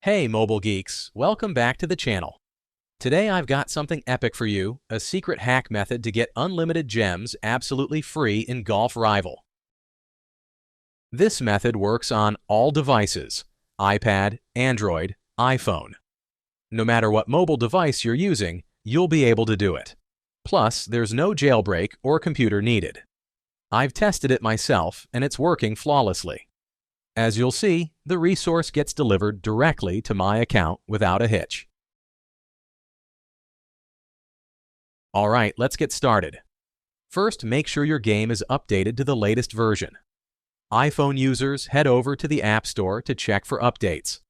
Hey mobile geeks, welcome back to the channel. Today I've got something epic for you, a secret hack method to get unlimited gems absolutely free in Golf Rival. This method works on all devices, iPad, Android, iPhone. No matter what mobile device you're using, you'll be able to do it. Plus, there's no jailbreak or computer needed. I've tested it myself and it's working flawlessly. As you'll see, the resource gets delivered directly to my account without a hitch. Alright, let's get started. First, make sure your game is updated to the latest version. iPhone users head over to the App Store to check for updates.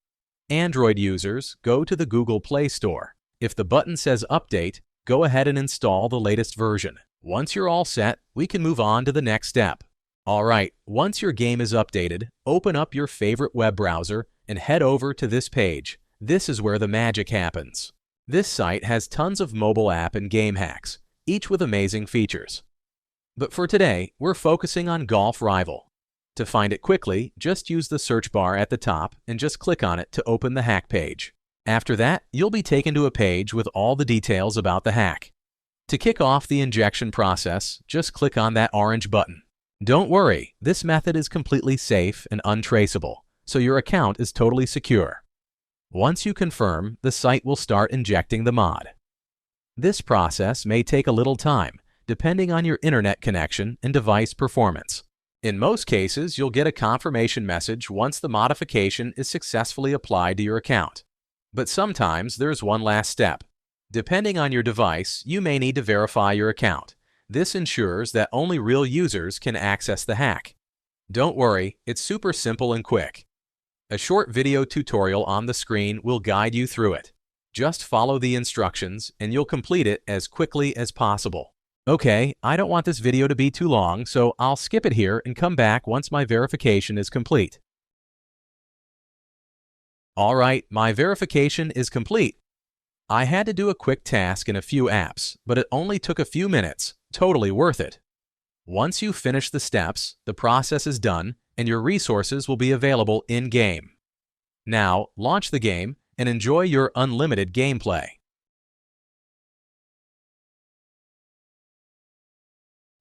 Android users go to the Google Play Store. If the button says Update, go ahead and install the latest version. Once you're all set, we can move on to the next step. Alright, once your game is updated, open up your favorite web browser and head over to this page. This is where the magic happens. This site has tons of mobile app and game hacks, each with amazing features. But for today, we're focusing on Golf Rival. To find it quickly, just use the search bar at the top and just click on it to open the hack page. After that, you'll be taken to a page with all the details about the hack. To kick off the injection process, just click on that orange button. Don't worry, this method is completely safe and untraceable, so your account is totally secure. Once you confirm, the site will start injecting the mod. This process may take a little time, depending on your internet connection and device performance. In most cases, you'll get a confirmation message once the modification is successfully applied to your account. But sometimes there's one last step. Depending on your device, you may need to verify your account. This ensures that only real users can access the hack. Don't worry, it's super simple and quick. A short video tutorial on the screen will guide you through it. Just follow the instructions and you'll complete it as quickly as possible. Okay, I don't want this video to be too long, so I'll skip it here and come back once my verification is complete. Alright, my verification is complete. I had to do a quick task in a few apps, but it only took a few minutes. Totally worth it. Once you finish the steps, the process is done and your resources will be available in-game. Now, launch the game and enjoy your unlimited gameplay.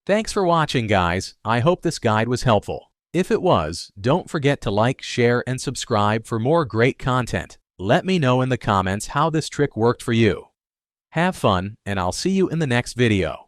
Thanks for watching, guys. I hope this guide was helpful. If it was, don't forget to like, share, and subscribe for more great content. Let me know in the comments how this trick worked for you. Have fun, and I'll see you in the next video.